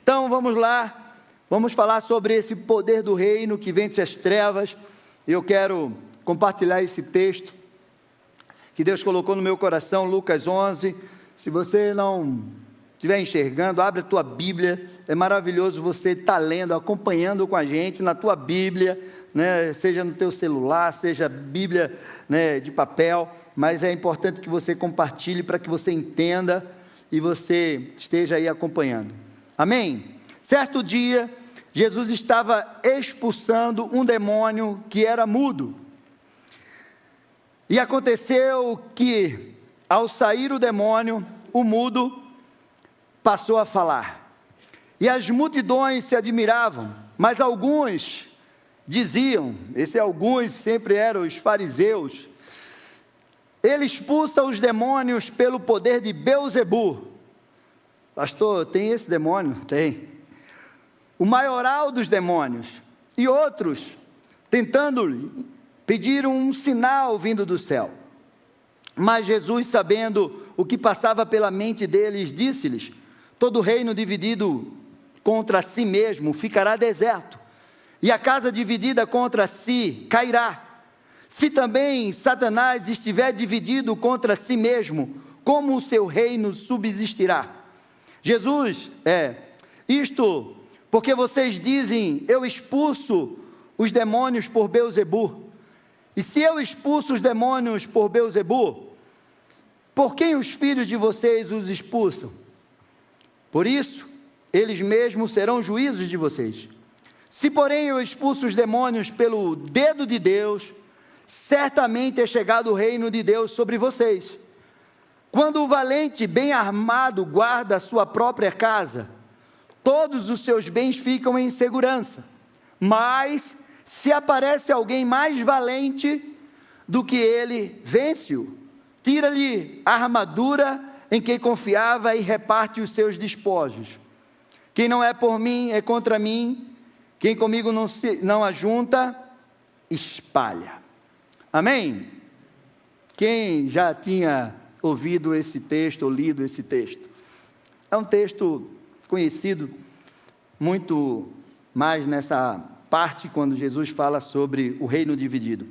Então vamos lá, vamos falar sobre esse poder do reino que vence as trevas. Eu quero compartilhar esse texto que Deus colocou no meu coração, Lucas 11. Se você não estiver enxergando, abre a tua Bíblia. É maravilhoso você estar lendo, acompanhando com a gente na tua Bíblia, né? Seja no teu celular, seja Bíblia, né, de papel, mas é importante que você compartilhe para que você entenda e você esteja aí acompanhando. Amém? Certo dia, Jesus estava expulsando um demônio que era mudo. E aconteceu que, ao sair o demônio, o mudo passou a falar. E as multidões se admiravam, mas alguns diziam, esse alguns sempre eram os fariseus, ele expulsa os demônios pelo poder de Beelzebu. Pastor, tem esse demônio? Tem. O maioral dos demônios. E outros, tentando pedir um sinal vindo do céu. Mas Jesus, sabendo o que passava pela mente deles, disse-lhes: todo reino dividido contra si mesmo ficará deserto, e a casa dividida contra si cairá. Se também Satanás estiver dividido contra si mesmo, como o seu reino subsistirá? Jesus, isto porque vocês dizem, eu expulso os demônios por Beelzebu. E se eu expulso os demônios por Beelzebu, por quem os filhos de vocês os expulsam? Por isso, eles mesmos serão juízes de vocês. Se porém eu expulso os demônios pelo dedo de Deus, certamente é chegado o reino de Deus sobre vocês. Quando o valente bem armado guarda a sua própria casa, todos os seus bens ficam em segurança. Mas, se aparece alguém mais valente do que ele, vence-o, tira-lhe a armadura em quem confiava e reparte os seus despojos. Quem não é por mim, é contra mim. Quem comigo não ajunta, espalha. Amém? Quem já tinha ouvido esse texto, ou lido esse texto? É um texto conhecido, muito mais nessa parte, quando Jesus fala sobre o reino dividido.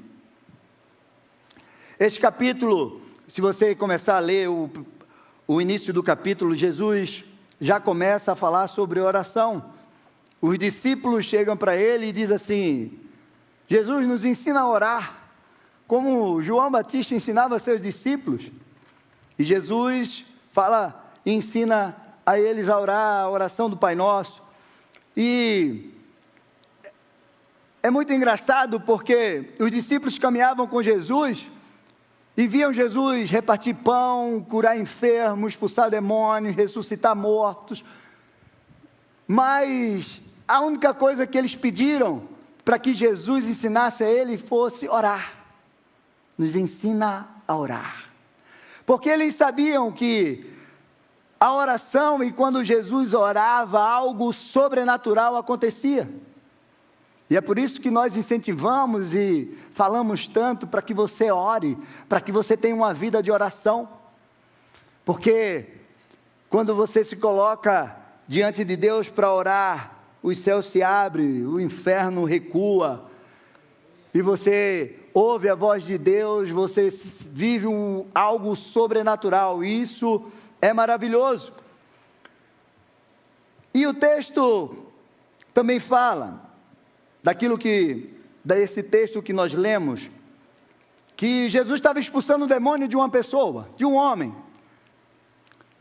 Este capítulo, se você começar a ler o início do capítulo, Jesus já começa a falar sobre oração. Os discípulos chegam para ele e dizem assim: Jesus nos ensina a orar, como João Batista ensinava a seus discípulos. E Jesus fala e ensina a eles a orar a oração do Pai Nosso. E é muito engraçado porque os discípulos caminhavam com Jesus e viam Jesus repartir pão, curar enfermos, expulsar demônios, ressuscitar mortos. Mas a única coisa que eles pediram para que Jesus ensinasse a ele fosse orar. Nos ensina a orar. Porque eles sabiam que a oração, e quando Jesus orava, algo sobrenatural acontecia. E é por isso que nós incentivamos e falamos tanto para que você ore, para que você tenha uma vida de oração. Porque quando você se coloca diante de Deus para orar, os céus se abrem, o inferno recua, e você ouve a voz de Deus, você vive algo sobrenatural. Isso é maravilhoso. E o texto também fala desse texto que nós lemos, que Jesus estava expulsando o demônio de uma pessoa, de um homem,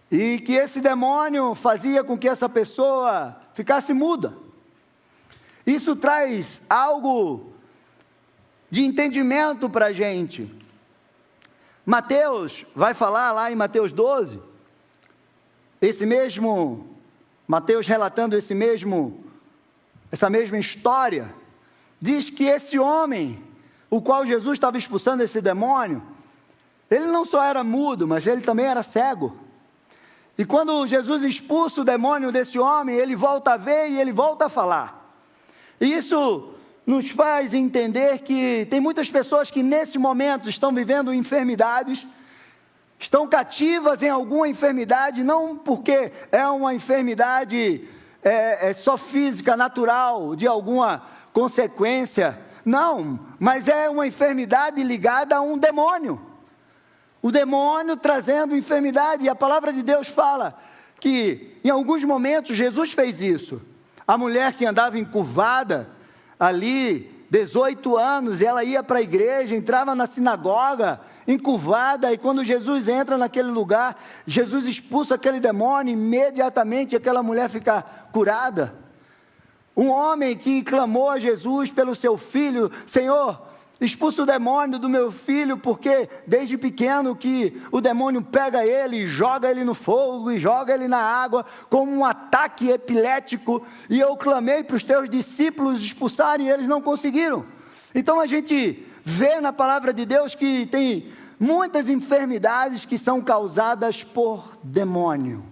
e que esse demônio fazia com que essa pessoa ficasse muda. Isso traz algo de entendimento para a gente. Mateus vai falar lá em Mateus 12, Mateus relatando essa mesma história, diz que esse homem, o qual Jesus estava expulsando esse demônio, ele não só era mudo, mas ele também era cego. E quando Jesus expulsa o demônio desse homem, ele volta a ver e ele volta a falar. E isso nos faz entender que tem muitas pessoas que nesse momento estão vivendo enfermidades, estão cativas em alguma enfermidade, não porque é uma enfermidade só física, natural, de alguma consequência. Não, mas é uma enfermidade ligada a um demônio. O demônio trazendo enfermidade. E a palavra de Deus fala que em alguns momentos Jesus fez isso. A mulher que andava encurvada ali, 18 anos, ela ia para a igreja, entrava na sinagoga, encurvada, e quando Jesus entra naquele lugar, Jesus expulsa aquele demônio, imediatamente aquela mulher fica curada. Um homem que clamou a Jesus pelo seu filho: Senhor, expulsa o demônio do meu filho, porque desde pequeno que o demônio pega ele, joga ele no fogo e joga ele na água, como um ataque epilético, e eu clamei para os teus discípulos expulsarem e eles não conseguiram. Então a gente vê na palavra de Deus que tem muitas enfermidades que são causadas por demônio,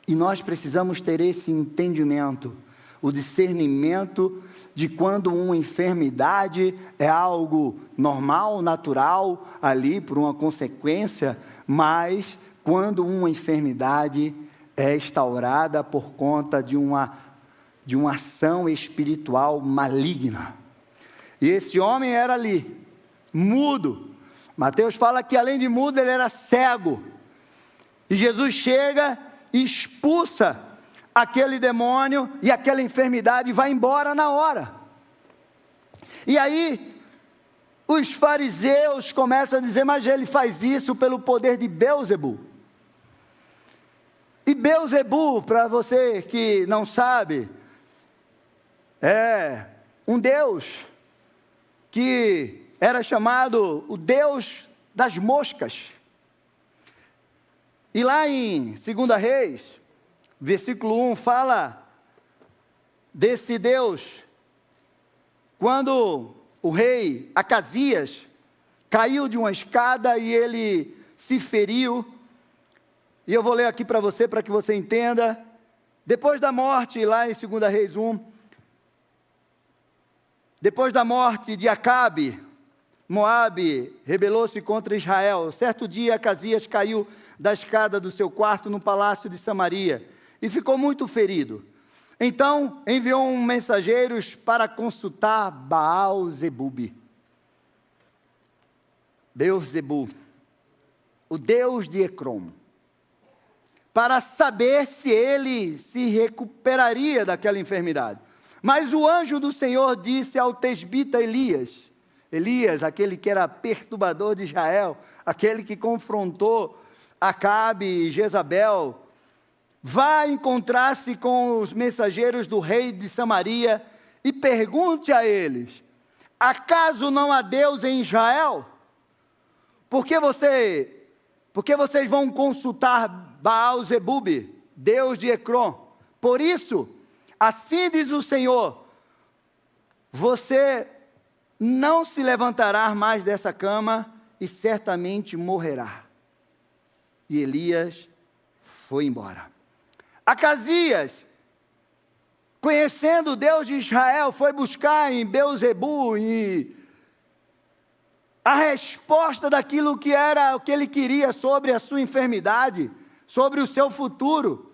e nós precisamos ter esse entendimento, o discernimento de quando uma enfermidade é algo normal, natural, ali por uma consequência, mas quando uma enfermidade é instaurada por conta de uma ação espiritual maligna. E esse homem era ali, mudo. Mateus fala que além de mudo, ele era cego. E Jesus chega e expulsa aquele demônio, e aquela enfermidade vai embora na hora. E aí os fariseus começam a dizer: mas ele faz isso pelo poder de Beelzebul. E Beelzebul, para você que não sabe, é um deus que era chamado o deus das moscas. E lá em 2 Reis, versículo 1, fala desse Deus, quando o rei Acasias caiu de uma escada e ele se feriu, e eu vou ler aqui para você que você entenda. Depois da morte, lá em 2 Reis 1, depois da morte de Acabe, Moabe rebelou-se contra Israel. Certo dia, Acasias caiu da escada do seu quarto no palácio de Samaria e ficou muito ferido. Então enviou mensageiros para consultar Baal-zebub, Beelzebul, o deus de Ecrom, para saber se ele se recuperaria daquela enfermidade. Mas o anjo do Senhor disse ao tesbita Elias, aquele que era perturbador de Israel, aquele que confrontou Acabe e Jezabel: vá encontrar-se com os mensageiros do rei de Samaria e pergunte a eles: acaso não há Deus em Israel? Por que vocês vão consultar Baal-zebub, deus de Ecrom? Por isso, assim diz o Senhor: você não se levantará mais dessa cama e certamente morrerá. E Elias foi embora. Acasias, conhecendo o Deus de Israel, foi buscar em Beelzebul a resposta daquilo que era o que ele queria sobre a sua enfermidade, sobre o seu futuro,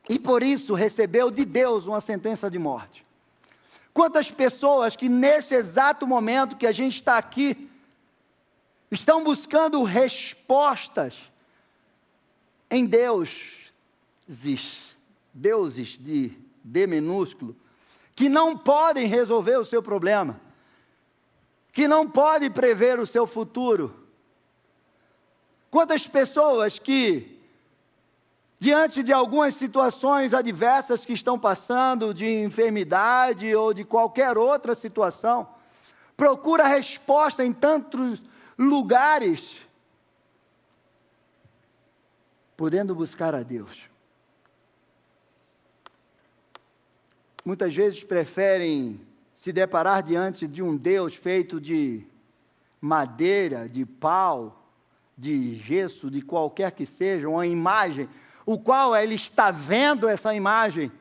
e por isso recebeu de Deus uma sentença de morte. Quantas pessoas que nesse exato momento que a gente está aqui, estão buscando respostas em deuses de D minúsculo, que não podem resolver o seu problema, que não podem prever o seu futuro. Quantas pessoas que, diante de algumas situações adversas que estão passando, de enfermidade ou de qualquer outra situação, procura resposta em tantos lugares, podendo buscar a Deus. Muitas vezes preferem se deparar diante de um Deus feito de madeira, de pau, de gesso, de qualquer que seja, uma imagem, o qual ele está vendo essa imagem.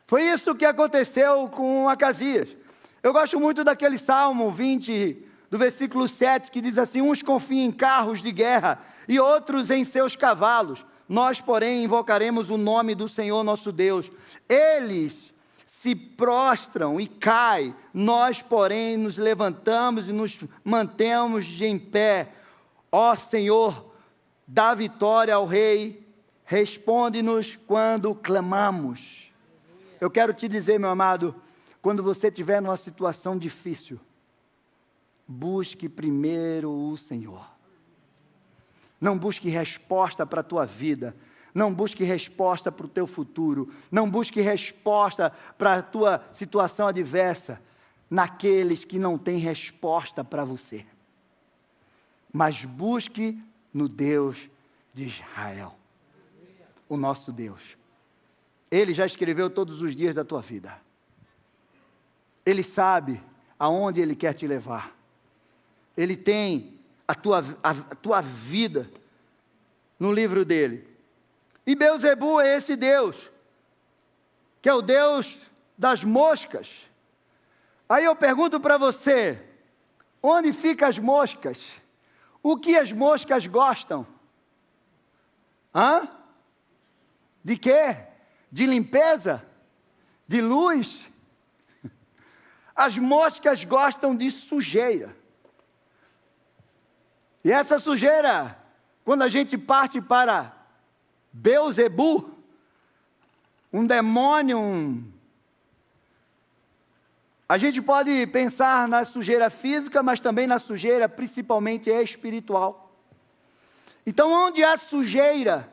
Foi isso que aconteceu com Acasias. Eu gosto muito daquele Salmo 20, do versículo 7, que diz assim: uns confiam em carros de guerra e outros em seus cavalos. nós, porém, invocaremos o nome do Senhor nosso Deus. Eles se prostram e caem, nós, porém, nos levantamos e nos mantemos de em pé. Ó Senhor, dá vitória ao Rei, responde-nos quando clamamos. Eu quero te dizer, meu amado, quando você estiver numa situação difícil, busque primeiro o Senhor. Não busque resposta para a tua vida, não busque resposta para o teu futuro, não busque resposta para a tua situação adversa, naqueles que não têm resposta para você. Mas busque no Deus de Israel, o nosso Deus. Ele já escreveu todos os dias da tua vida. Ele sabe aonde Ele quer te levar. Ele tem a tua vida no livro dele. E Beelzebu é esse Deus, que é o Deus das moscas. Aí eu pergunto para você, onde ficam as moscas? O que as moscas gostam? De quê? De limpeza? De luz? As moscas gostam de sujeira. E essa sujeira, quando a gente parte para Beelzebu, um demônio, a gente pode pensar na sujeira física, mas também na sujeira principalmente espiritual. Então, onde há sujeira,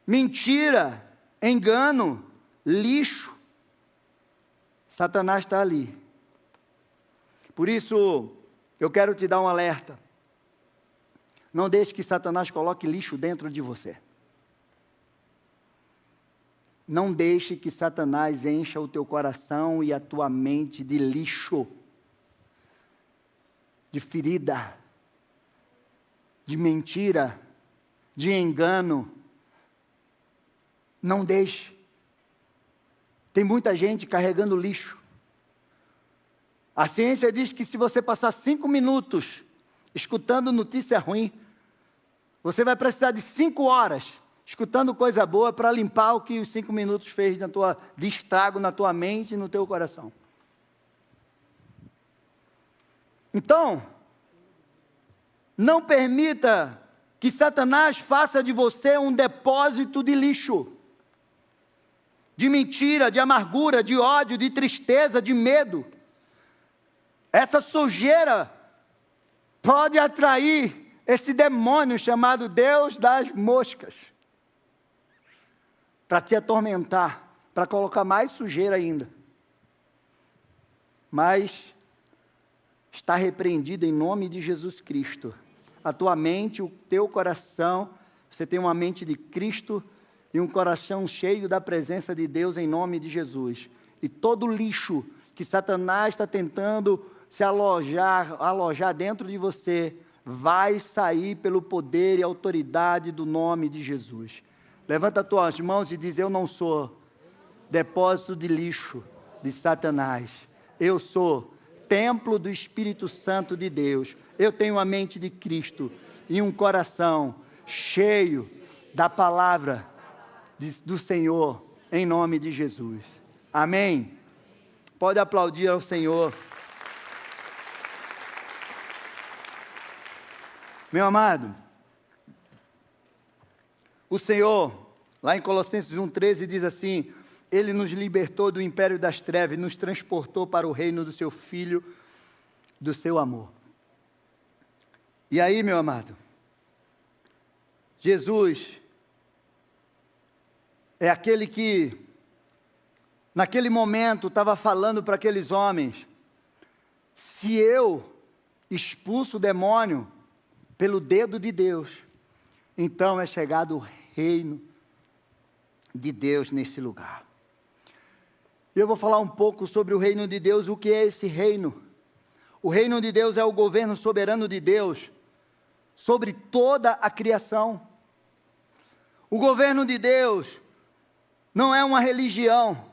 mentira, engano, lixo, Satanás está ali. Por isso, eu quero te dar um alerta. Não deixe que Satanás coloque lixo dentro de você. Não deixe que Satanás encha o teu coração e a tua mente de lixo, de ferida, de mentira, de engano. Não deixe. Tem muita gente carregando lixo. A ciência diz que se você passar 5 minutos escutando notícia ruim, você vai precisar de 5 horas escutando coisa boa para limpar o que os 5 minutos fez de estrago na tua mente e no teu coração. Então, não permita que Satanás faça de você um depósito de lixo, de mentira, de amargura, de ódio, de tristeza, de medo. Essa sujeira pode atrair esse demônio chamado Deus das moscas, para te atormentar, para colocar mais sujeira ainda. Mas está repreendido em nome de Jesus Cristo. A tua mente, o teu coração, você tem uma mente de Cristo e um coração cheio da presença de Deus em nome de Jesus. E todo lixo que Satanás está tentando se alojar dentro de você, vai sair pelo poder e autoridade do nome de Jesus. Levanta as tuas mãos e diz: eu não sou depósito de lixo de Satanás. Eu sou templo do Espírito Santo de Deus. Eu tenho a mente de Cristo e um coração cheio da palavra do Senhor, em nome de Jesus. Amém? Pode aplaudir ao Senhor. Meu amado, o Senhor, lá em Colossenses 1,13 diz assim: Ele nos libertou do império das trevas e nos transportou para o reino do seu Filho, do seu amor. E aí, meu amado, Jesus é aquele que, naquele momento, estava falando para aqueles homens: se eu expulso o demônio pelo dedo de Deus, então é chegado o reino de Deus nesse lugar. Eu vou falar um pouco sobre o reino de Deus. O que é esse reino? O reino de Deus é o governo soberano de Deus sobre toda a criação. O governo de Deus não é uma religião,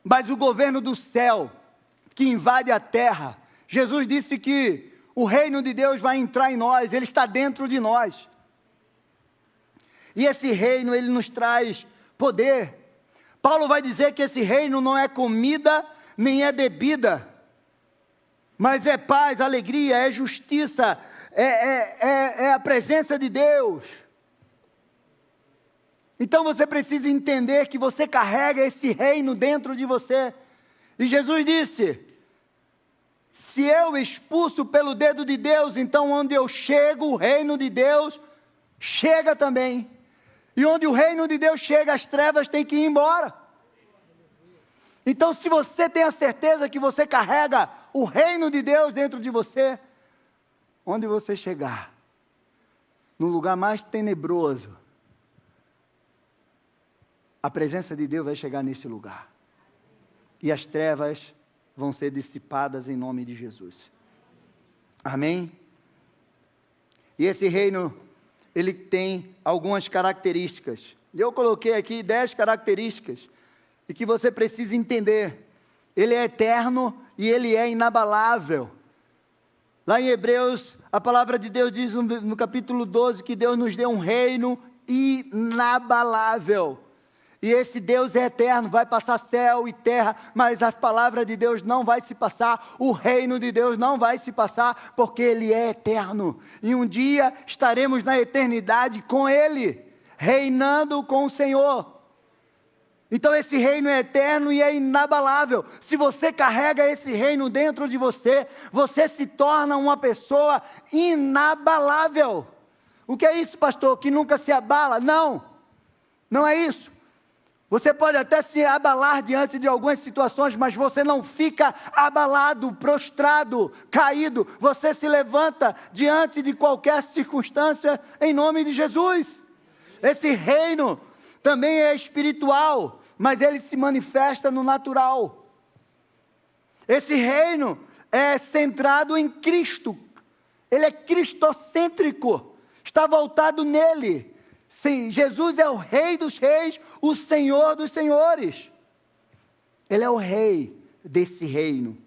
mas o governo do céu que invade a terra. Jesus disse que o reino de Deus vai entrar em nós, Ele está dentro de nós. E esse reino, ele nos traz poder. Paulo vai dizer que esse reino não é comida, nem é bebida, mas é paz, alegria, é justiça, é a presença de Deus. Então você precisa entender que você carrega esse reino dentro de você. E Jesus disse: se eu expulso pelo dedo de Deus, então onde eu chego, o reino de Deus chega também. E onde o reino de Deus chega, as trevas têm que ir embora. Então, se você tem a certeza que você carrega o reino de Deus dentro de você, onde você chegar, no lugar mais tenebroso, a presença de Deus vai chegar nesse lugar. E as trevas vão ser dissipadas em nome de Jesus. Amém? E esse reino, ele tem algumas características. Eu coloquei aqui 10 características, e que você precisa entender. Ele é eterno e ele é inabalável. Lá em Hebreus, a palavra de Deus diz no capítulo 12, que Deus nos deu um reino inabalável. E esse Deus é eterno, vai passar céu e terra, mas a palavra de Deus não vai se passar, o reino de Deus não vai se passar, porque Ele é eterno. E um dia estaremos na eternidade com Ele, reinando com o Senhor. Então esse reino é eterno e é inabalável. Se você carrega esse reino dentro de você, você se torna uma pessoa inabalável. O que é isso, pastor? Que nunca se abala? Não, não é isso. Você pode até se abalar diante de algumas situações, mas você não fica abalado, prostrado, caído. Você se levanta diante de qualquer circunstância em nome de Jesus. Esse reino também é espiritual, mas ele se manifesta no natural. Esse reino é centrado em Cristo. Ele é cristocêntrico, está voltado nele. Sim, Jesus é o Rei dos Reis, o Senhor dos Senhores. Ele é o Rei desse reino.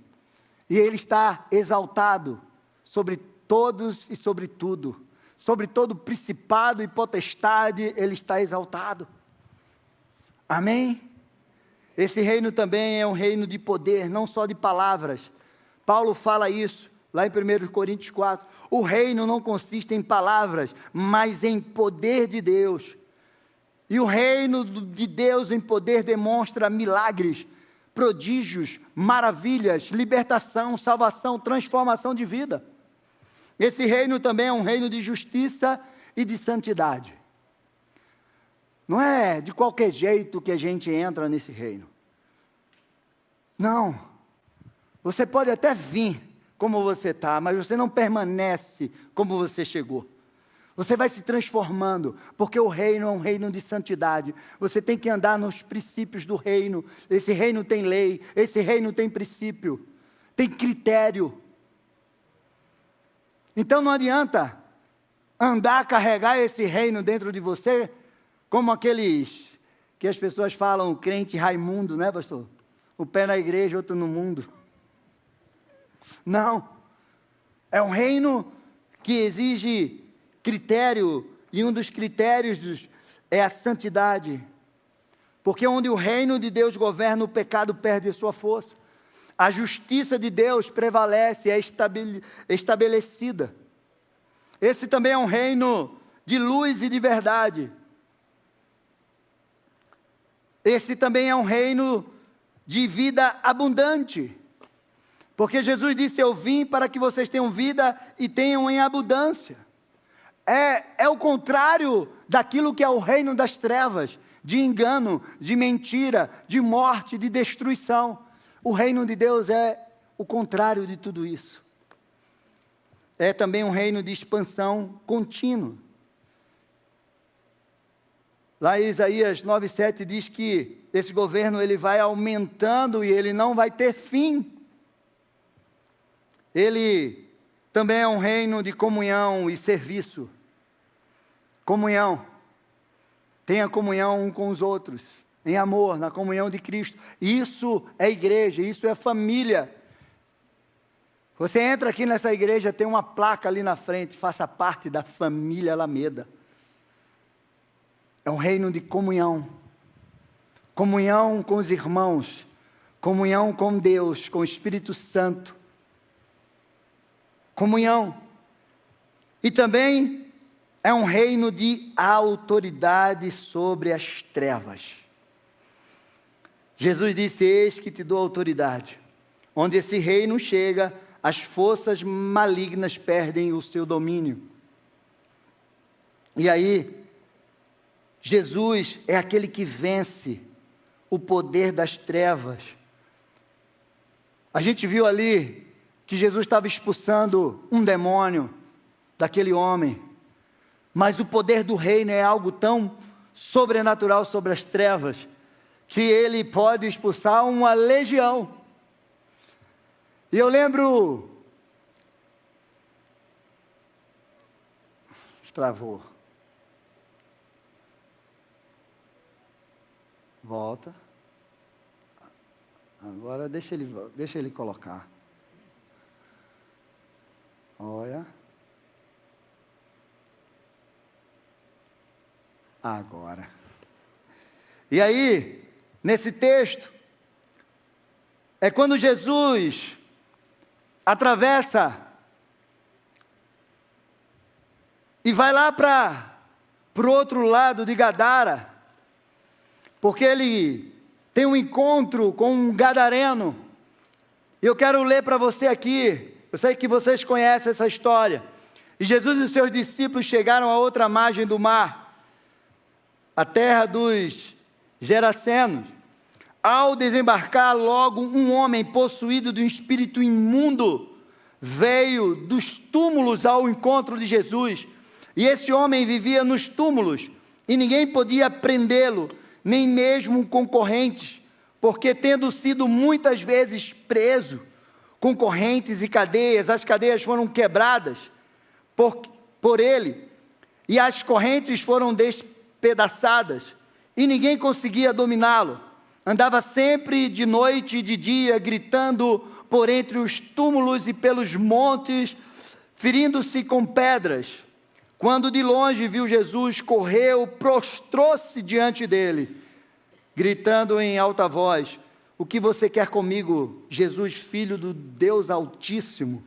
E Ele está exaltado sobre todos e sobre tudo. Sobre todo principado e potestade, Ele está exaltado. Amém? Esse reino também é um reino de poder, não só de palavras. Paulo fala isso lá em 1 Coríntios 4. O reino não consiste em palavras, mas em poder de Deus. E o reino de Deus em poder demonstra milagres, prodígios, maravilhas, libertação, salvação, transformação de vida. Esse reino também é um reino de justiça e de santidade. Não é de qualquer jeito que a gente entra nesse reino. Não. Você pode até vir como você está, mas você não permanece como você chegou. Você vai se transformando, porque o reino é um reino de santidade. Você tem que andar nos princípios do reino. Esse reino tem lei, esse reino tem princípio, tem critério. Então não adianta andar, carregar esse reino dentro de você, como aqueles que as pessoas falam, crente Raimundo, né, pastor? O pé na igreja, outro no mundo. Não. É um reino que exige critério, e um dos critérios é a santidade. Porque onde o reino de Deus governa, o pecado perde a sua força. A justiça de Deus prevalece, é estabelecida. Esse também é um reino de luz e de verdade. Esse também é um reino de vida abundante. Porque Jesus disse, eu vim para que vocês tenham vida e tenham em abundância. É o contrário daquilo que é o reino das trevas, de engano, de mentira, de morte, de destruição. O reino de Deus é o contrário de tudo isso. É também um reino de expansão contínua. Lá em Isaías 9,7 diz que esse governo ele vai aumentando e ele não vai ter fim. Ele também é um reino de comunhão e serviço. Comunhão. Tenha comunhão um com os outros, em amor, na comunhão de Cristo. Isso é igreja, isso é família. Você entra aqui nessa igreja, tem uma placa ali na frente, faça parte da família Alameda. É um reino de comunhão. Comunhão com os irmãos. Comunhão com Deus, com o Espírito Santo. Comunhão. E também é um reino de autoridade sobre as trevas. Jesus disse: eis que te dou autoridade. Onde esse reino chega, as forças malignas perdem o seu domínio. E aí, Jesus é aquele que vence o poder das trevas. A gente viu ali que Jesus estava expulsando um demônio daquele homem, mas o poder do reino é algo tão sobrenatural sobre as trevas, que ele pode expulsar uma legião. E eu lembro... Travou. Volta. Agora deixa ele colocar. Olha. Agora. E aí, nesse texto, é quando Jesus atravessa e vai lá para o outro lado de Gadara, porque ele tem um encontro com um gadareno. E eu quero ler para você aqui, eu sei que vocês conhecem essa história. E Jesus e seus discípulos chegaram à outra margem do mar, a terra dos Gerasenos. Ao desembarcar, logo um homem possuído de um espírito imundo veio dos túmulos ao encontro de Jesus. E esse homem vivia nos túmulos, e ninguém podia prendê-lo, nem mesmo concorrentes, porque tendo sido muitas vezes preso, com correntes e cadeias, as cadeias foram quebradas por ele, e as correntes foram despedaçadas, e ninguém conseguia dominá-lo. Andava sempre de noite e de dia, gritando por entre os túmulos e pelos montes, ferindo-se com pedras. Quando de longe viu Jesus, correu, prostrou-se diante dele, gritando em alta voz: o que você quer comigo, Jesus, filho do Deus Altíssimo?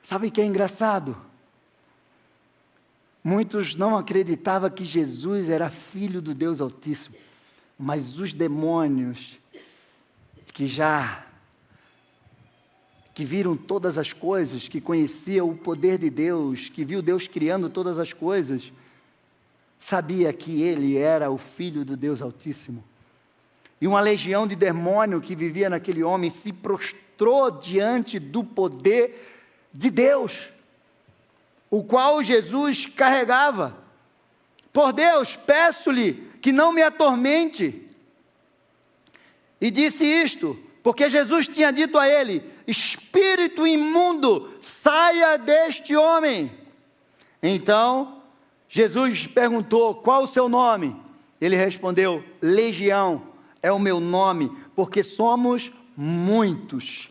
Sabe o que é engraçado? Muitos não acreditavam que Jesus era filho do Deus Altíssimo, mas os demônios que viram todas as coisas, que conheciam o poder de Deus, que viu Deus criando todas as coisas, sabia que ele era o Filho do Deus Altíssimo. E uma legião de demônio que vivia naquele homem se prostrou diante do poder de Deus, o qual Jesus carregava. Por Deus, peço-lhe que não me atormente. E disse isto porque Jesus tinha dito a ele: espírito imundo, saia deste homem. Então, Jesus perguntou: qual o seu nome? Ele respondeu: Legião é o meu nome, porque somos muitos.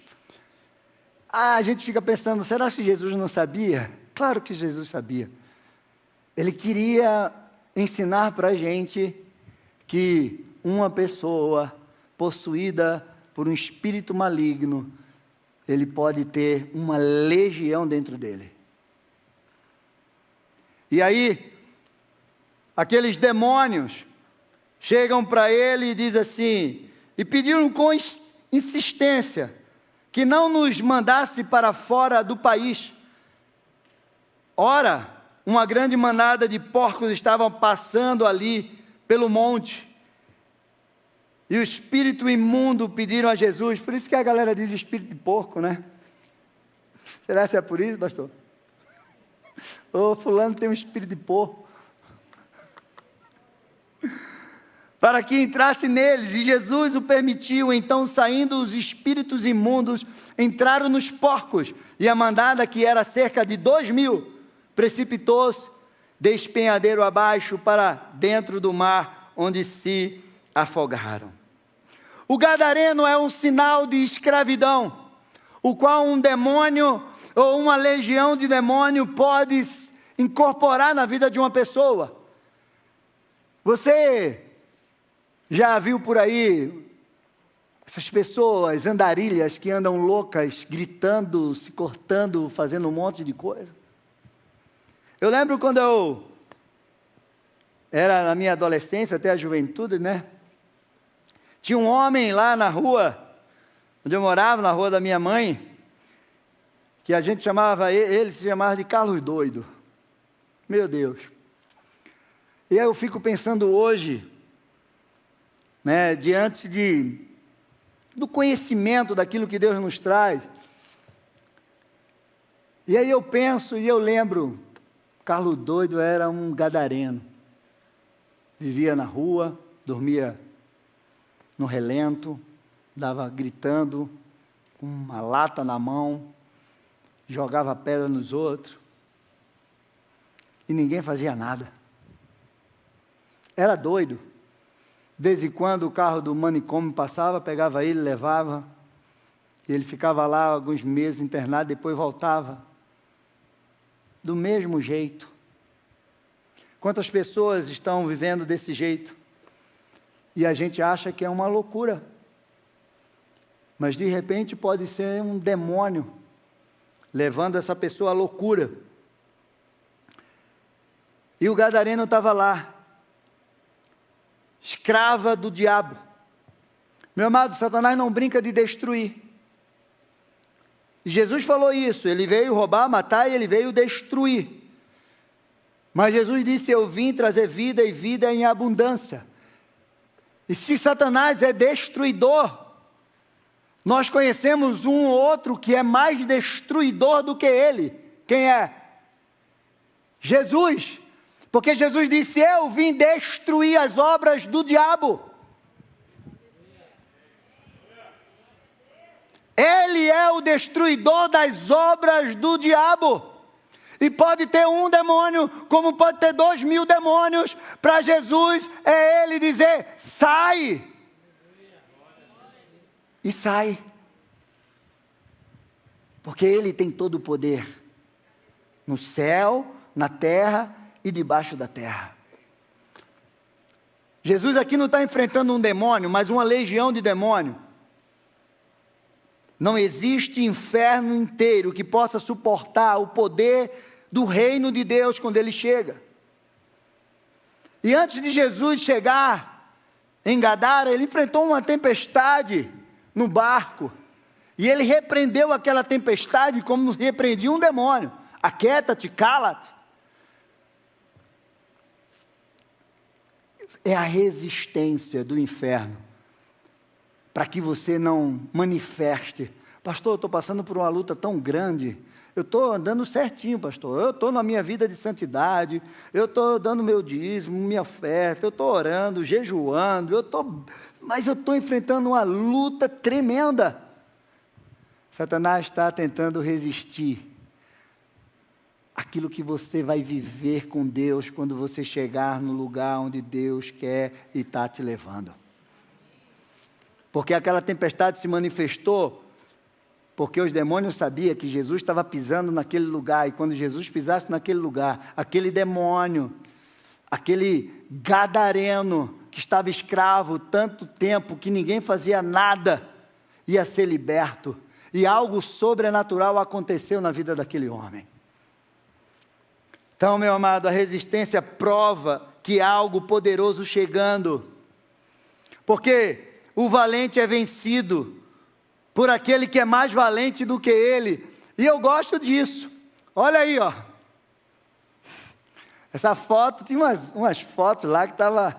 A gente fica pensando, será que Jesus não sabia? Claro que Jesus sabia. Ele queria ensinar para a gente que uma pessoa possuída por um espírito maligno, ele pode ter uma legião dentro dele. E aí, aqueles demônios chegam para ele e dizem assim, e pediram com insistência, que não nos mandasse para fora do país. Ora, uma grande manada de porcos estavam passando ali pelo monte, e o espírito imundo pediram a Jesus, por isso que a galera diz espírito de porco, né? Será que é por isso, pastor? Ô, fulano tem um espírito de porco. Para que entrasse neles, e Jesus o permitiu. Então, saindo os espíritos imundos, entraram nos porcos, e a mandada, que era cerca de 2.000, precipitou-se de despenhadeiro abaixo para dentro do mar, onde se afogaram. O gadareno é um sinal de escravidão, o qual um demônio ou uma legião de demônio pode incorporar na vida de uma pessoa. Você já viu por aí essas pessoas andarilhas que andam loucas, gritando, se cortando, fazendo um monte de coisa? Eu lembro quando eu era na minha adolescência, até a juventude, né? Tinha um homem lá na rua, onde eu morava, na rua da minha mãe, que a gente chamava, ele se chamava de Carlos Doido. Meu Deus. E aí eu fico pensando hoje, né, diante do conhecimento daquilo que Deus nos traz. E aí eu penso e eu lembro, Carlos Doido era um gadareno. Vivia na rua, dormia no relento, dava gritando, com uma lata na mão, jogava pedra nos outros, e ninguém fazia nada. Era doido. De vez em quando o carro do manicômio passava, pegava ele, levava, e ele ficava lá alguns meses internado, depois voltava. Do mesmo jeito. Quantas pessoas estão vivendo desse jeito? E a gente acha que é uma loucura. Mas de repente pode ser um demônio levando essa pessoa à loucura. E o gadareno estava lá, escrava do diabo. Meu amado, Satanás não brinca de destruir. E Jesus falou isso, ele veio roubar, matar e ele veio destruir. Mas Jesus disse, eu vim trazer vida e vida em abundância. E se Satanás é destruidor, nós conhecemos um ou outro que é mais destruidor do que ele. Quem é? Jesus. Porque Jesus disse, eu vim destruir as obras do diabo. Ele é o destruidor das obras do diabo. E pode ter um demônio, como pode ter 2.000 demônios. Para Jesus é ele dizer, sai. E sai. Porque ele tem todo o poder. No céu, na terra e debaixo da terra. Jesus aqui não está enfrentando um demônio, mas uma legião de demônio. Não existe inferno inteiro que possa suportar o poder do reino de Deus quando ele chega. E antes de Jesus chegar em Gadara, ele enfrentou uma tempestade no barco. E ele repreendeu aquela tempestade como repreendia um demônio. Aquieta-te, cala-te. É a resistência do inferno para que você não manifeste. Pastor, eu estou passando por uma luta tão grande. Eu estou andando certinho, pastor. Eu estou na minha vida de santidade. Eu estou dando meu dízimo, minha oferta. Eu estou orando, jejuando. Mas eu estou enfrentando uma luta tremenda. Satanás está tentando resistir aquilo que você vai viver com Deus quando você chegar no lugar onde Deus quer e está te levando. Porque aquela tempestade se manifestou porque os demônios sabiam que Jesus estava pisando naquele lugar, e quando Jesus pisasse naquele lugar, aquele demônio, aquele gadareno que estava escravo tanto tempo que ninguém fazia nada, ia ser liberto, e algo sobrenatural aconteceu na vida daquele homem. Então, meu amado, a resistência prova que há algo poderoso chegando, porque o valente é vencido por aquele que é mais valente do que ele, e eu gosto disso. Olha aí, ó, essa foto, tinha umas fotos lá que estava,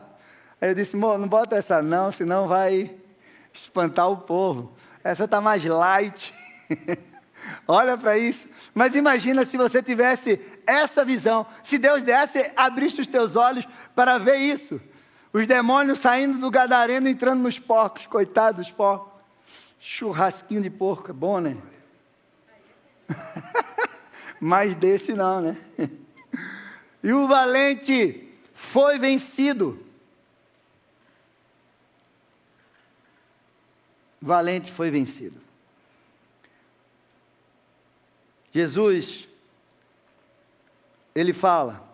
aí eu disse, não bota essa não, senão vai espantar o povo, essa está mais light. Olha para isso. Mas imagina se você tivesse essa visão, se Deus desse, abrisse os teus olhos para ver isso, os demônios saindo do gadareno, entrando nos porcos, coitados dos porcos, churrasquinho de porco, é bom, né? Mas desse não, né? E o valente foi vencido. Valente foi vencido. Jesus, ele fala,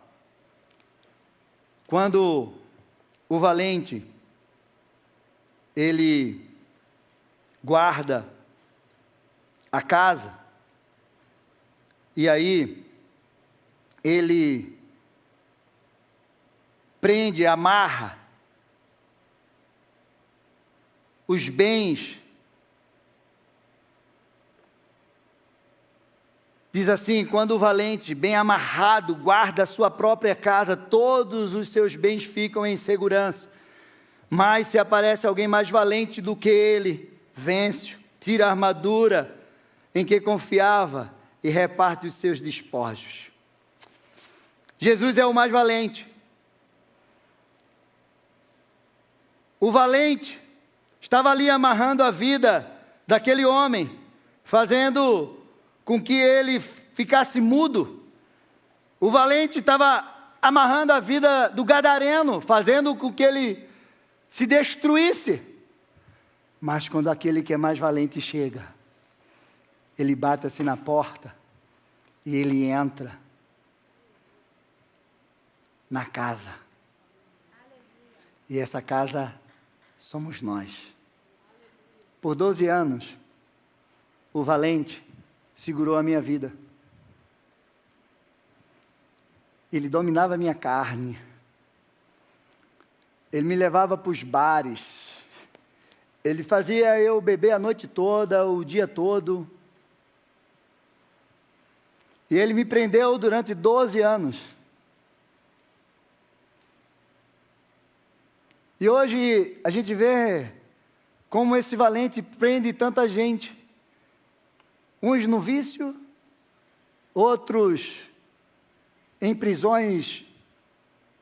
quando o valente, ele guarda a casa, e aí ele prende, amarra os bens. Diz assim: quando o valente, bem amarrado, guarda a sua própria casa, todos os seus bens ficam em segurança. Mas se aparece alguém mais valente do que ele, vence, tira a armadura em que confiava e reparte os seus despojos. Jesus é o mais valente. O valente estava ali amarrando a vida daquele homem, fazendo com que ele ficasse mudo. O valente estava amarrando a vida do gadareno, fazendo com que ele se destruísse. Mas quando aquele que é mais valente chega, ele bate assim na porta e ele entra na casa. E essa casa somos nós. Por 12 anos, o valente segurou a minha vida. Ele dominava a minha carne. Ele me levava para os bares. Ele fazia eu beber a noite toda, o dia todo. E ele me prendeu durante 12 anos. E hoje a gente vê como esse valente prende tanta gente. Uns no vício, outros em prisões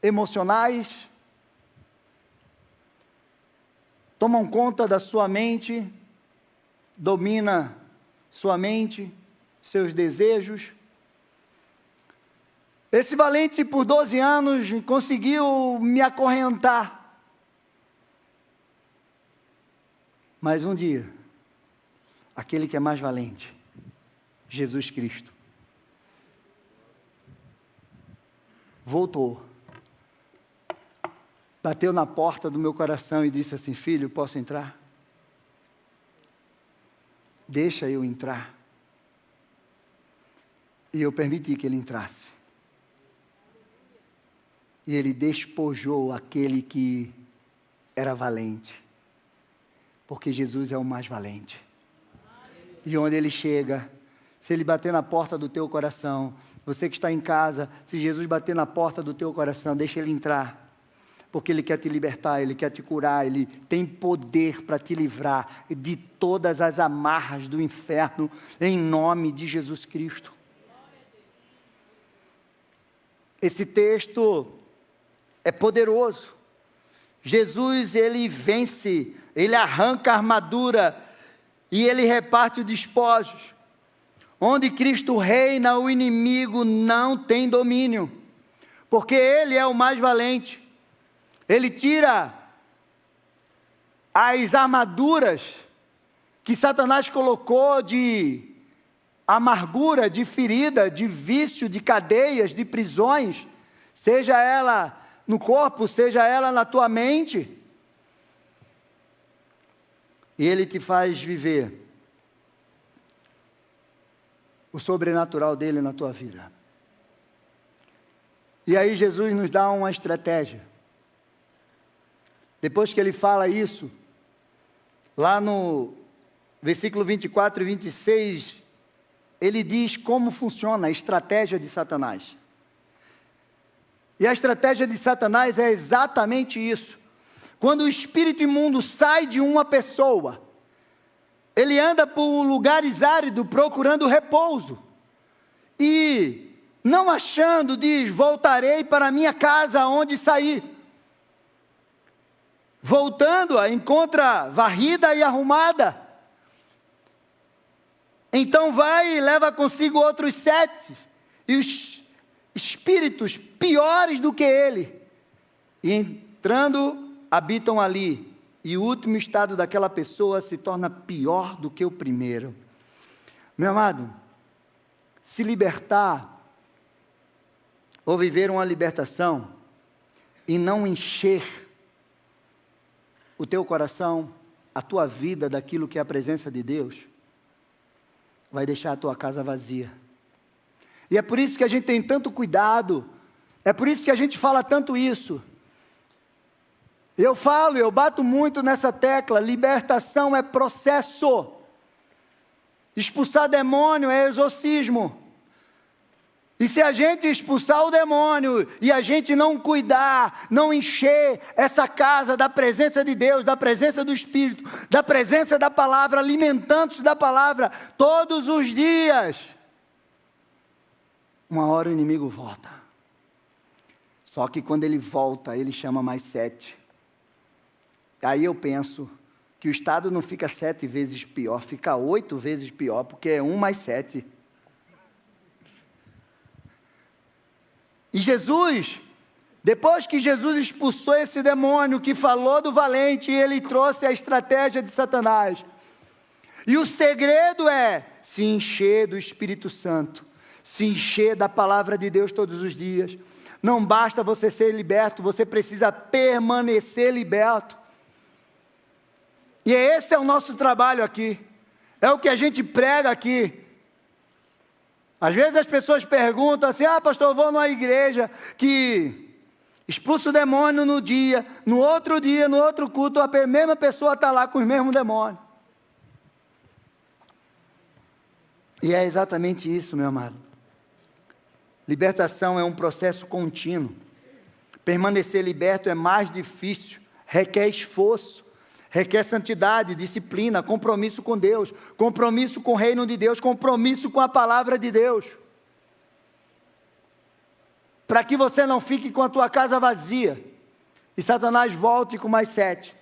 emocionais, tomam conta da sua mente, domina sua mente, seus desejos. Esse valente, por 12 anos, conseguiu me acorrentar. Mas um dia, aquele que é mais valente, Jesus Cristo, voltou, bateu na porta do meu coração e disse assim: filho, posso entrar? Deixa eu entrar. E eu permiti que ele entrasse. E ele despojou aquele que era valente, porque Jesus é o mais valente. E onde ele chega, se ele bater na porta do teu coração, você que está em casa, se Jesus bater na porta do teu coração, deixa ele entrar, porque ele quer te libertar, ele quer te curar, ele tem poder para te livrar de todas as amarras do inferno, em nome de Jesus Cristo. Esse texto é poderoso. Jesus, ele vence, ele arranca a armadura e ele reparte os despojos. Onde Cristo reina, o inimigo não tem domínio, porque ele é o mais valente. Ele tira as armaduras que Satanás colocou de amargura, de ferida, de vício, de cadeias, de prisões, seja ela no corpo, seja ela na tua mente. E ele te faz viver o sobrenatural dele na tua vida. E aí Jesus nos dá uma estratégia. Depois que ele fala isso, lá no versículo 24 e 26, ele diz como funciona a estratégia de Satanás. E a estratégia de Satanás é exatamente isso. Quando o espírito imundo sai de uma pessoa, ele anda por lugares áridos procurando repouso. E não achando, diz: voltarei para a minha casa onde saí. Voltando, a encontra varrida e arrumada. Então vai e leva consigo outros 7. E os espíritos piores do que ele, e entrando, habitam ali, e o último estado daquela pessoa se torna pior do que o primeiro. Meu amado, se libertar, ou viver uma libertação, e não encher o teu coração, a tua vida daquilo que é a presença de Deus, vai deixar a tua casa vazia. E é por isso que a gente tem tanto cuidado, é por isso que a gente fala tanto isso. Eu bato muito nessa tecla, libertação é processo. Expulsar demônio é exorcismo. E se a gente expulsar o demônio e a gente não cuidar, não encher essa casa da presença de Deus, da presença do Espírito, da presença da palavra, alimentando-se da palavra todos os dias, uma hora o inimigo volta. Só que quando ele volta, ele chama mais 7. Aí eu penso que o estado não fica 7 vezes pior, fica 8 vezes pior, porque é 1 mais 7. E Jesus, depois que Jesus expulsou esse demônio, que falou do valente, ele trouxe a estratégia de Satanás. E o segredo é se encher do Espírito Santo, se encher da palavra de Deus todos os dias. Não basta você ser liberto, você precisa permanecer liberto. E esse é o nosso trabalho aqui, é o que a gente prega aqui. Às vezes as pessoas perguntam assim, pastor, eu vou numa igreja que expulsa o demônio no outro culto, a mesma pessoa está lá com os mesmos demônios. E é exatamente isso, meu amado. Libertação é um processo contínuo. Permanecer liberto é mais difícil, requer esforço, requer santidade, disciplina, compromisso com Deus, compromisso com o reino de Deus, compromisso com a palavra de Deus. Para que você não fique com a tua casa vazia e Satanás volte com mais 7.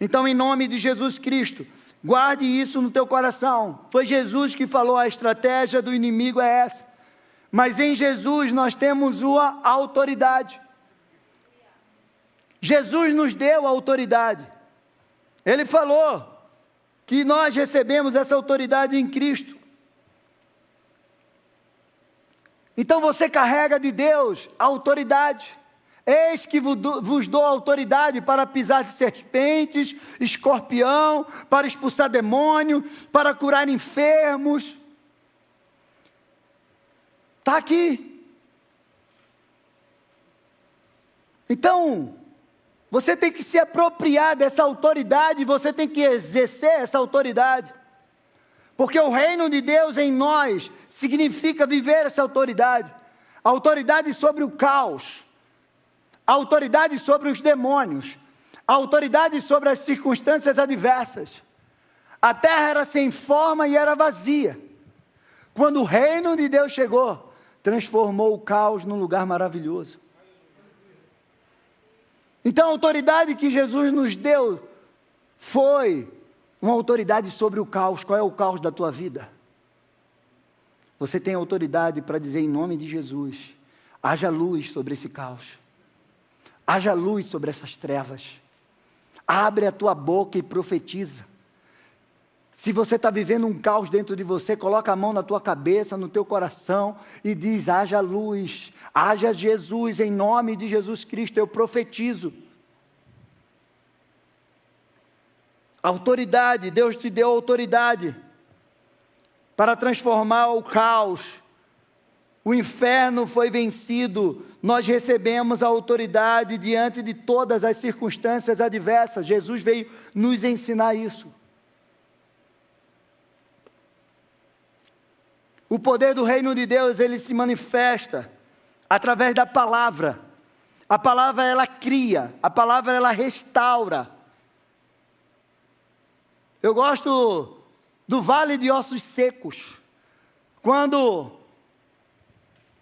Então, em nome de Jesus Cristo, guarde isso no teu coração. Foi Jesus que falou, a estratégia do inimigo é essa. Mas em Jesus nós temos uma autoridade. Jesus nos deu a autoridade. Ele falou que nós recebemos essa autoridade em Cristo. Então você carrega de Deus a autoridade. Eis que vos dou autoridade para pisar de serpentes, escorpião, para expulsar demônio, para curar enfermos. Está aqui. Então, você tem que se apropriar dessa autoridade, você tem que exercer essa autoridade. Porque o reino de Deus em nós significa viver essa autoridade. A autoridade sobre o caos, a autoridade sobre os demônios, a autoridade sobre as circunstâncias adversas. A terra era sem forma e era vazia. Quando o reino de Deus chegou, transformou o caos num lugar maravilhoso. Então a autoridade que Jesus nos deu foi uma autoridade sobre o caos. Qual é o caos da tua vida? Você tem autoridade para dizer em nome de Jesus, haja luz sobre esse caos, haja luz sobre essas trevas, abre a tua boca e profetiza. Se você está vivendo um caos dentro de você, coloca a mão na tua cabeça, no teu coração e diz, haja luz, haja Jesus, em nome de Jesus Cristo, eu profetizo. Autoridade, Deus te deu autoridade para transformar o caos. O inferno foi vencido, nós recebemos a autoridade diante de todas as circunstâncias adversas. Jesus veio nos ensinar isso. O poder do reino de Deus, ele se manifesta através da palavra. A palavra, ela cria, a palavra, ela restaura. Eu gosto do vale de ossos secos. Quando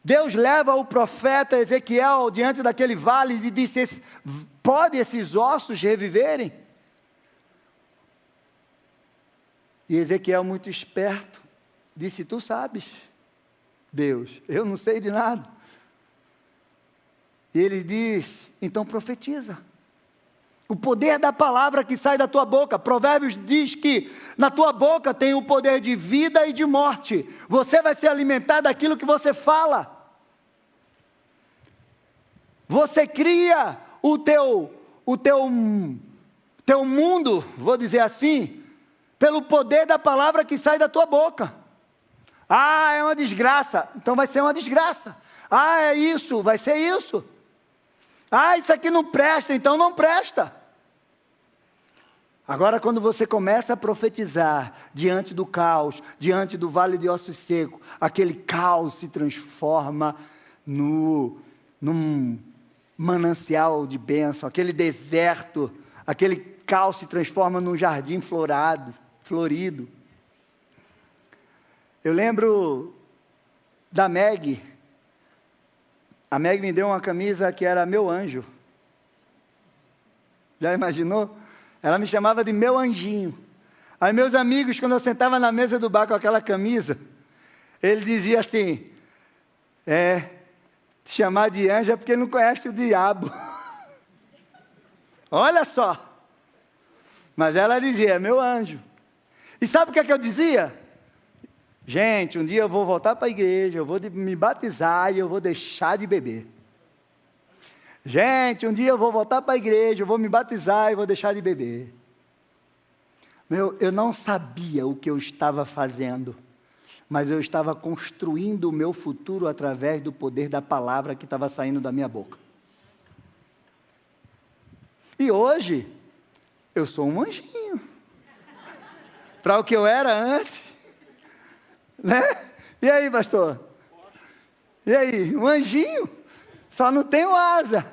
Deus leva o profeta Ezequiel diante daquele vale e disse, pode esses ossos reviverem? E Ezequiel, muito esperto, disse, tu sabes, Deus, eu não sei de nada. E ele diz, então profetiza. O poder da palavra que sai da tua boca. Provérbios diz que na tua boca tem o poder de vida e de morte. Você vai ser alimentado daquilo que você fala. Você cria o teu teu mundo, vou dizer assim, pelo poder da palavra que sai da tua boca. Ah, é uma desgraça, então vai ser uma desgraça. Ah, é isso, vai ser isso. Ah, isso aqui não presta, então não presta. Agora, quando você começa a profetizar diante do caos, diante do vale de ossos secos, aquele caos se transforma num manancial de bênção, aquele deserto, aquele caos se transforma num jardim florido. Eu lembro da Meg. A Meg me deu uma camisa que era meu anjo. Já imaginou? Ela me chamava de meu anjinho. Aí meus amigos, quando eu sentava na mesa do bar com aquela camisa, ele dizia assim, te chamar de anjo é porque não conhece o diabo. Olha só. Mas ela dizia, meu anjo. E sabe o que é que eu dizia? Gente, um dia eu vou voltar para a igreja, eu vou me batizar e eu vou deixar de beber. Gente, um dia eu vou voltar para a igreja, eu vou me batizar e vou deixar de beber. Eu não sabia o que eu estava fazendo, mas eu estava construindo o meu futuro através do poder da palavra que estava saindo da minha boca. E hoje, eu sou um anjinho. Para o que eu era antes. Né? E aí, pastor? E aí, um anjinho? Só não tenho asa.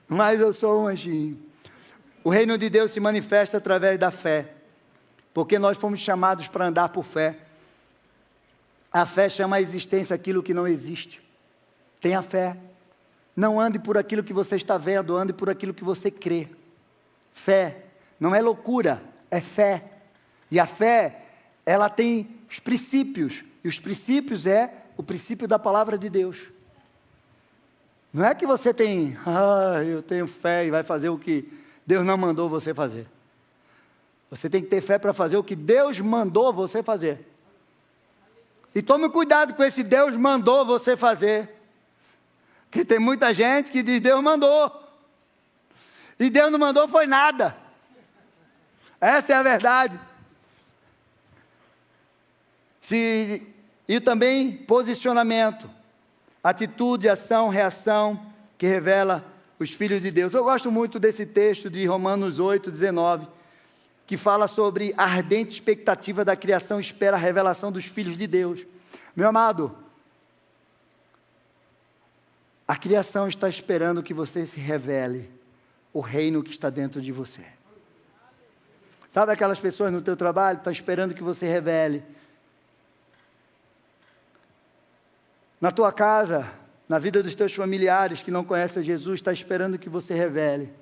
Mas eu sou um anjinho. O reino de Deus se manifesta através da fé. Porque nós fomos chamados para andar por fé. A fé chama à existência aquilo que não existe. Tenha fé. Não ande por aquilo que você está vendo, ande por aquilo que você crê. Fé não é loucura, é fé. E a fé, ela tem os princípios. E os princípios é o princípio da palavra de Deus. Não é que você tem, eu tenho fé e vai fazer o que Deus não mandou você fazer. Você tem que ter fé para fazer o que Deus mandou você fazer. E tome cuidado com esse Deus mandou você fazer. Porque tem muita gente que diz Deus mandou. E Deus não mandou foi nada. Essa é a verdade. E também posicionamento. Atitude, ação, reação, que revela os filhos de Deus. Eu gosto muito desse texto de Romanos 8, 19, que fala sobre a ardente expectativa da criação, espera a revelação dos filhos de Deus. Meu amado, a criação está esperando que você se revele o reino que está dentro de você. Sabe aquelas pessoas no teu trabalho que estão esperando que você revele? Na tua casa, na vida dos teus familiares que não conhecem Jesus, está esperando que você revele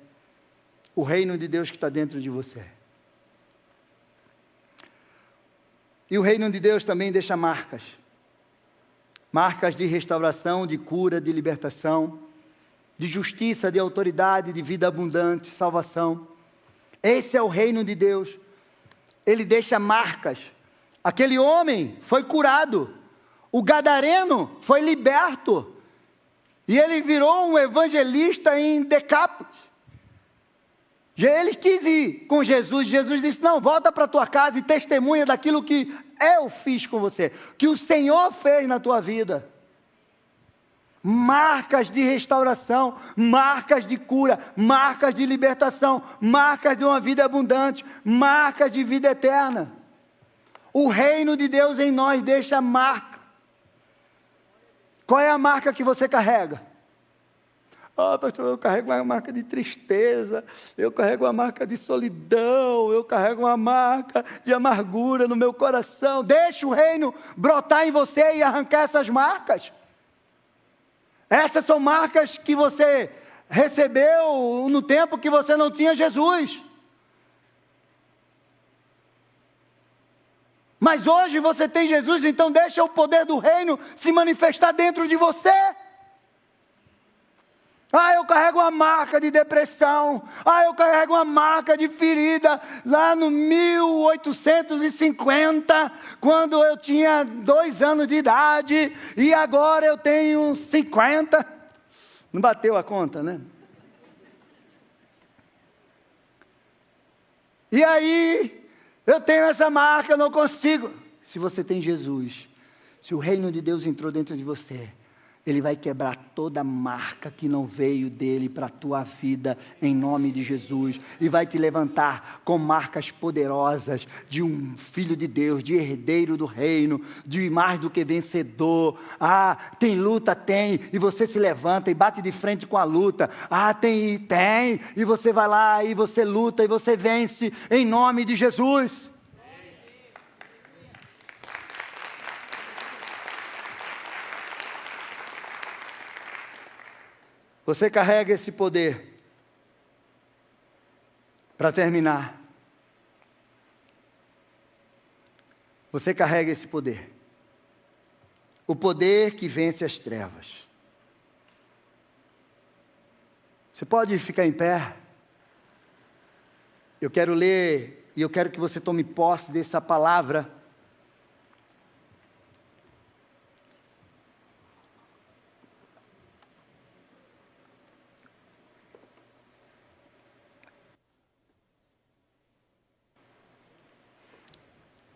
o reino de Deus que está dentro de você. E o reino de Deus também deixa marcas. Marcas de restauração, de cura, de libertação, de justiça, de autoridade, de vida abundante, salvação. Esse é o reino de Deus. Ele deixa marcas. Aquele homem foi curado. O gadareno foi liberto. E ele virou um evangelista em Decápolis. Ele quis ir com Jesus. Jesus disse, não, volta para a tua casa e testemunha daquilo que eu fiz com você. Que o Senhor fez na tua vida. Marcas de restauração, marcas de cura, marcas de libertação, marcas de uma vida abundante, marcas de vida eterna. O reino de Deus em nós deixa marca. Qual é a marca que você carrega? Pastor, eu carrego uma marca de tristeza, eu carrego uma marca de solidão, eu carrego uma marca de amargura no meu coração. Deixa o reino brotar em você e arrancar essas marcas. Essas são marcas que você recebeu no tempo que você não tinha Jesus. Mas hoje você tem Jesus, então deixa o poder do reino se manifestar dentro de você. Eu carrego uma marca de depressão. Eu carrego uma marca de ferida. Lá no 1850, quando eu tinha 2 anos de idade, e agora eu tenho 50. Não bateu a conta, né? E aí, eu tenho essa marca, eu não consigo. Se você tem Jesus, se o reino de Deus entrou dentro de você, Ele vai quebrar toda marca que não veio dele para a tua vida, em nome de Jesus, e vai te levantar com marcas poderosas, de um filho de Deus, de herdeiro do reino, de mais do que vencedor. Tem luta? Tem, e você se levanta e bate de frente com a luta. Tem, e você vai lá, e você luta, e você vence, em nome de Jesus. Você carrega esse poder. Para terminar, você carrega esse poder. O poder que vence as trevas. Você pode ficar em pé? Eu quero ler, e eu quero que você tome posse dessa palavra.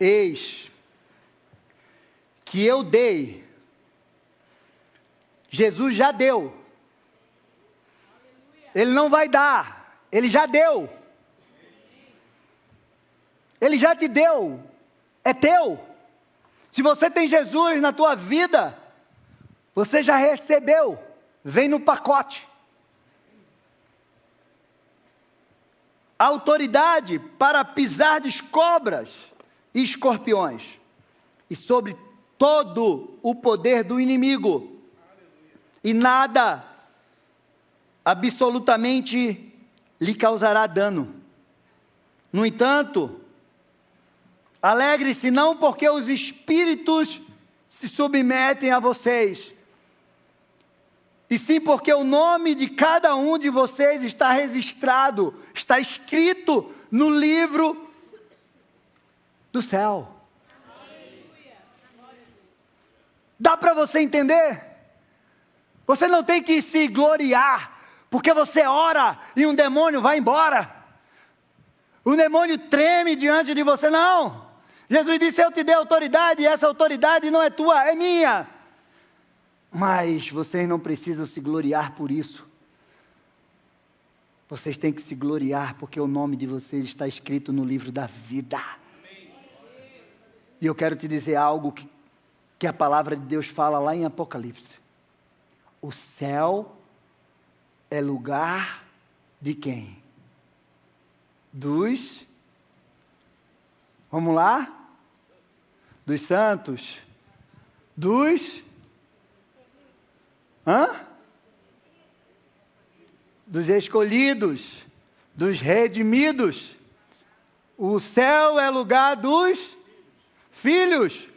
Eis que eu dei, Jesus já deu, Ele não vai dar, Ele já deu, Ele já te deu, é teu. Se você tem Jesus na tua vida, você já recebeu, vem no pacote. Autoridade para pisar de cobras e escorpiões, e sobre todo o poder do inimigo, e nada absolutamente lhe causará dano. No entanto, alegre-se não porque os espíritos se submetem a vocês, e sim porque o nome de cada um de vocês está registrado, está escrito no livro do céu. Dá para você entender? Você não tem que se gloriar, porque você ora e um demônio vai embora. O demônio treme diante de você, não. Jesus disse, eu te dei autoridade, e essa autoridade não é tua, é minha. Mas vocês não precisam se gloriar por isso. Vocês têm que se gloriar, porque o nome de vocês está escrito no livro da vida. E eu quero te dizer algo que a palavra de Deus fala lá em Apocalipse. O céu é lugar de quem? Vamos lá? Dos santos. Dos escolhidos, dos redimidos. O céu é lugar dos filhos.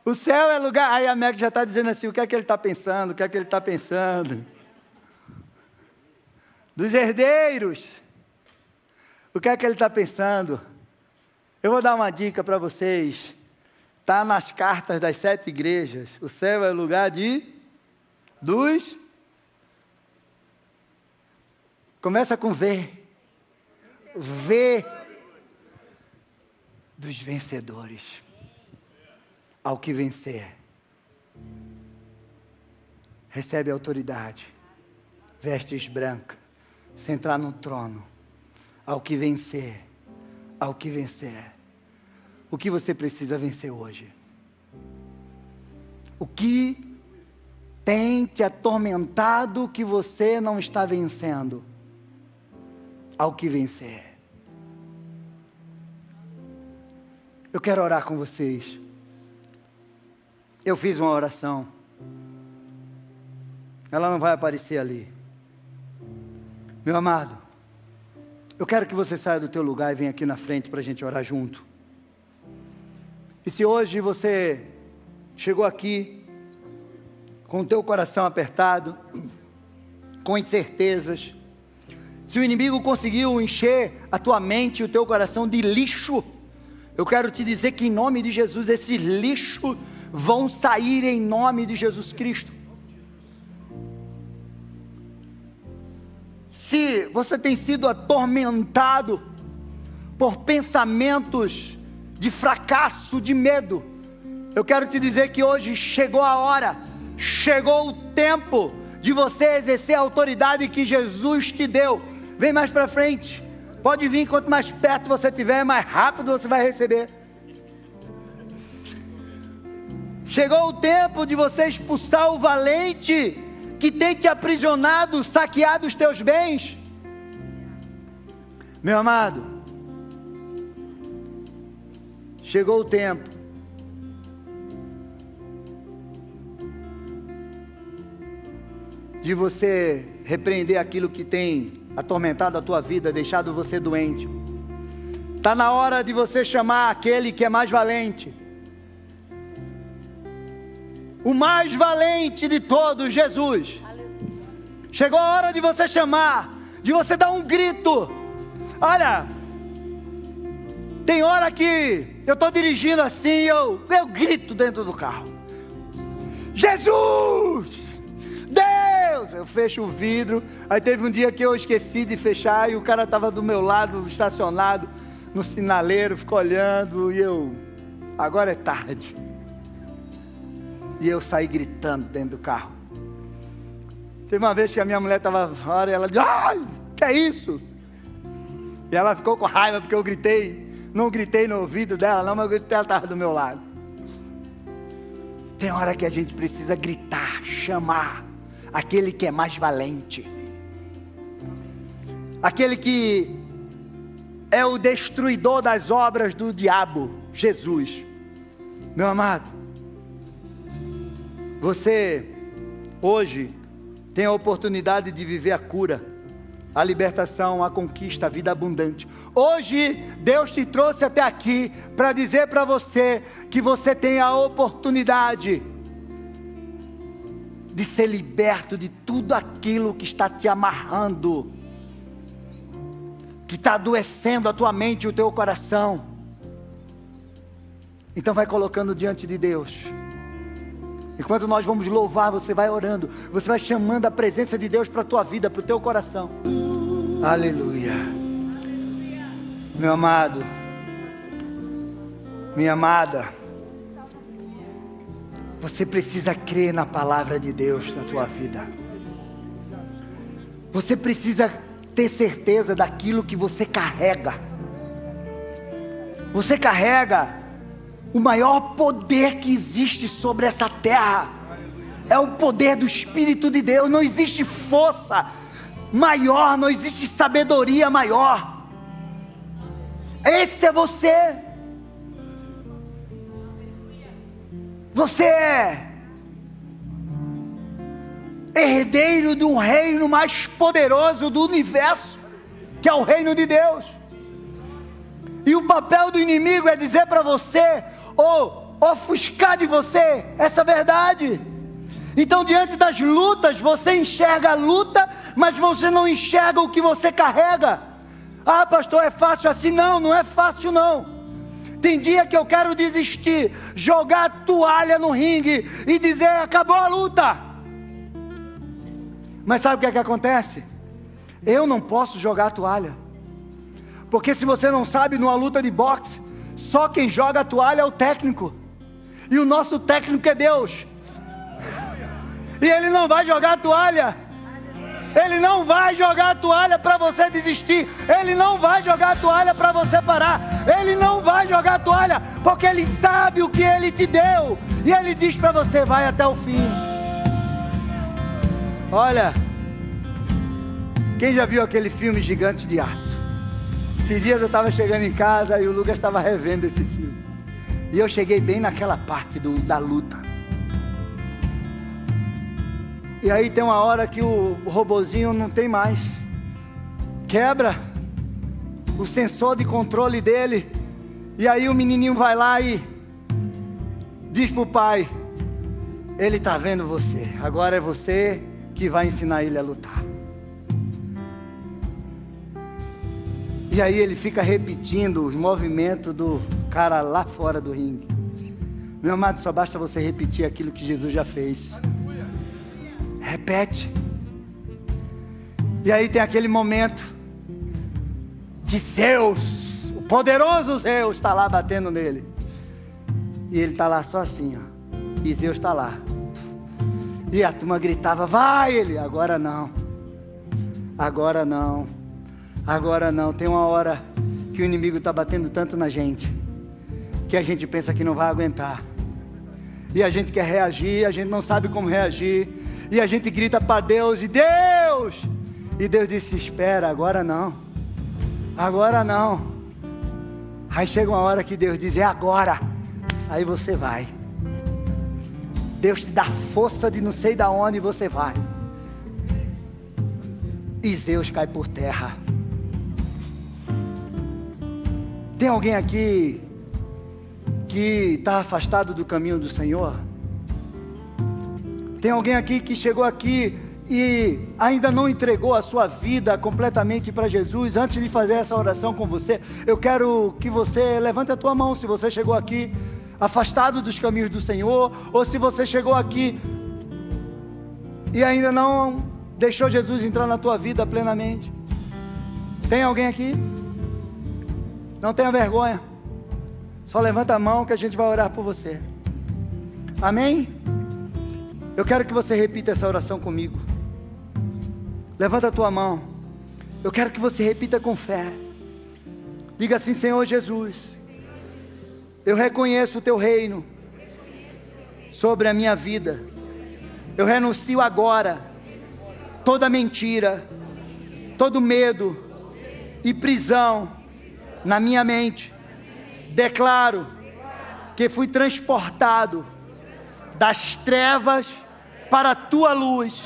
O céu é lugar... Aí a Meg já está dizendo assim, o que é que ele está pensando? O que é que ele está pensando? Dos herdeiros. O que é que ele está pensando? Eu vou dar uma dica para vocês. Está nas cartas das 7 igrejas. O céu é lugar dos... Começa com V. V. Dos vencedores. Ao que vencer, recebe autoridade, vestes brancas, sentar no trono. Ao que vencer, ao que vencer. O que você precisa vencer hoje? O que tem te atormentado que você não está vencendo? Ao que vencer. Eu quero orar com vocês. Eu fiz uma oração. Ela não vai aparecer ali. Meu amado, eu quero que você saia do teu lugar e venha aqui na frente para a gente orar junto. E se hoje você chegou aqui com o teu coração apertado, com incertezas, se o inimigo conseguiu encher a tua mente e o teu coração de lixo, eu quero te dizer que em nome de Jesus, esses lixos vão sair em nome de Jesus Cristo. Se você tem sido atormentado por pensamentos de fracasso, de medo. Eu quero te dizer que hoje chegou a hora, chegou o tempo de você exercer a autoridade que Jesus te deu. Vem mais para frente, pode vir, quanto mais perto você estiver, mais rápido você vai receber. Chegou o tempo de você expulsar o valente que tem te aprisionado, saqueado os teus bens. Meu amado, chegou o tempo de você repreender aquilo que tem atormentado a tua vida, deixado você doente. Está na hora de você chamar aquele que é mais valente. O mais valente de todos, Jesus. Chegou a hora de você chamar, de você dar um grito. Olha, tem hora que eu estou dirigindo assim, eu grito dentro do carro: Jesus! Deus! Eu fecho o vidro. Aí teve um dia que eu esqueci de fechar e o cara estava do meu lado, estacionado no sinaleiro, ficou olhando e eu, agora é tarde. E eu saí gritando dentro do carro. Teve uma vez que a minha mulher estava fora e ela disse: ai, que é isso? E ela ficou com raiva porque eu gritei. Não gritei no ouvido dela não, mas eu gritei, ela estava do meu lado. Tem hora que a gente precisa gritar, chamar aquele que é mais valente, aquele que é o destruidor das obras do diabo, Jesus. Meu amado, você hoje tem a oportunidade de viver a cura, a libertação, a conquista, a vida abundante. Hoje Deus te trouxe até aqui para dizer para você que você tem a oportunidade de ser liberto de tudo aquilo que está te amarrando, que está adoecendo a tua mente e o teu coração. Então vai colocando diante de Deus. Enquanto nós vamos louvar, você vai orando, você vai chamando a presença de Deus para a tua vida, para o teu coração. Aleluia. Meu amado, minha amada, você precisa crer na palavra de Deus na tua vida. Você precisa ter certeza daquilo que você carrega. Você carrega o maior poder que existe sobre essa terra. É o poder do Espírito de Deus. Não existe força maior, não existe sabedoria maior. Esse é você. Você é herdeiro de um reino mais poderoso do universo, que é o reino de Deus. E o papel do inimigo é dizer para você, ou ofuscar de você essa verdade. Então, diante das lutas, você enxerga a luta, mas você não enxerga o que você carrega. Ah, pastor, é fácil assim? Não, não é fácil não. Tem dia que eu quero desistir, jogar a toalha no ringue e dizer: acabou a luta. Mas sabe o que acontece? Eu não posso jogar a toalha, porque se você não sabe, numa luta de boxe, só quem joga a toalha é o técnico, e o nosso técnico é Deus. E Ele não vai jogar a toalha. Ele não vai jogar a toalha para você desistir. Ele não vai jogar a toalha para você parar. Ele não vai jogar a toalha, porque Ele sabe o que Ele te deu. E Ele diz para você: vai até o fim. Olha, quem já viu aquele filme Gigante de Aço? Esses dias eu estava chegando em casa e o Lucas estava revendo esse filme. E eu cheguei bem naquela parte da luta. E aí tem uma hora que o robozinho não tem mais. Quebra o sensor de controle dele. E aí o menininho vai lá e diz pro pai: ele está vendo você. Agora é você que vai ensinar ele a lutar. E aí ele fica repetindo os movimentos do cara lá fora do ringue. Meu amado, só basta você repetir aquilo que Jesus já fez. Repete. E aí tem aquele momento que Zeus, o Poderoso Zeus está lá batendo nele. E ele está lá só assim, ó. E Zeus está lá. E a turma gritava, vai ele, agora não. Agora não. Agora não. Tem uma hora que o inimigo está batendo tanto na gente, que a gente pensa que não vai aguentar. E a gente quer reagir, a gente não sabe como reagir. E a gente grita para Deus, e Deus! E Deus disse, espera, agora não. Agora não. Aí chega uma hora que Deus diz, é agora. Aí você vai. Deus te dá força de não sei da onde e você vai. E Zeus cai por terra. Tem alguém aqui que está afastado do caminho do Senhor? Tem alguém aqui que chegou aqui e ainda não entregou a sua vida completamente para Jesus? Antes de fazer essa oração com você, eu quero que você levante a tua mão se você chegou aqui afastado dos caminhos do Senhor, ou se você chegou aqui e ainda não deixou Jesus entrar na tua vida plenamente. Tem alguém aqui? Não tenha vergonha, só levanta a mão que a gente vai orar por você. Amém? Eu quero que você repita essa oração comigo. Levanta a tua mão. Eu quero que você repita com fé. Diga assim, Senhor Jesus, eu reconheço o teu reino sobre a minha vida. Eu renuncio agora toda mentira, todo medo e prisão na minha mente. Declaro que fui transportado das trevas para a tua luz,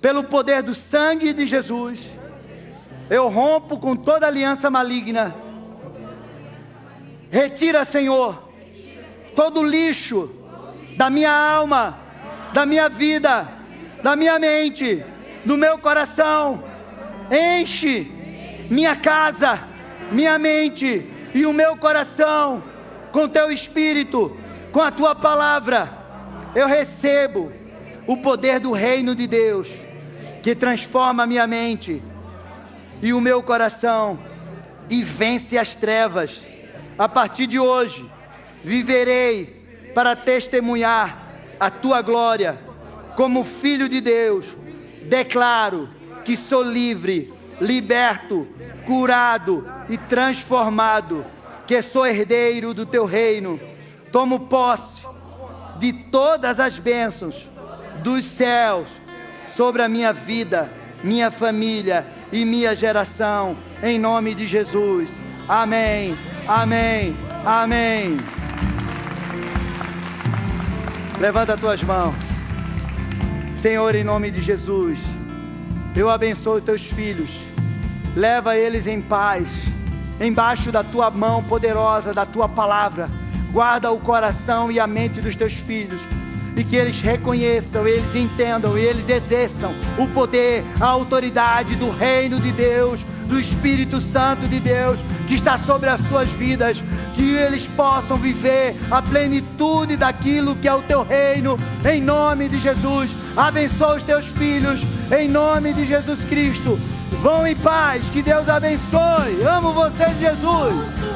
pelo poder do sangue de Jesus. Eu rompo com toda aliança maligna. Retira, Senhor, todo lixo da minha alma, da minha vida, da minha mente, do meu coração. Enche minha casa, minha mente e o meu coração com teu Espírito, com a tua palavra. Eu recebo o poder do reino de Deus, que transforma a minha mente e o meu coração e vence as trevas. A partir de hoje, viverei para testemunhar a tua glória. Como filho de Deus, declaro que sou livre, liberto, curado e transformado, que sou herdeiro do teu reino. Tomo posse de todas as bênçãos dos céus sobre a minha vida, minha família e minha geração, em nome de Jesus. Amém, amém, amém. Levanta as tuas mãos. Senhor, em nome de Jesus, eu abençoo teus filhos. Leva eles em paz, embaixo da tua mão poderosa, da tua palavra. Guarda o coração e a mente dos teus filhos, e que eles reconheçam, eles entendam e eles exerçam o poder, a autoridade do reino de Deus, do Espírito Santo de Deus, que está sobre as suas vidas, que eles possam viver a plenitude daquilo que é o teu reino, em nome de Jesus. Abençoa os teus filhos, em nome de Jesus Cristo. Vão em paz, que Deus abençoe. Amo você, Jesus.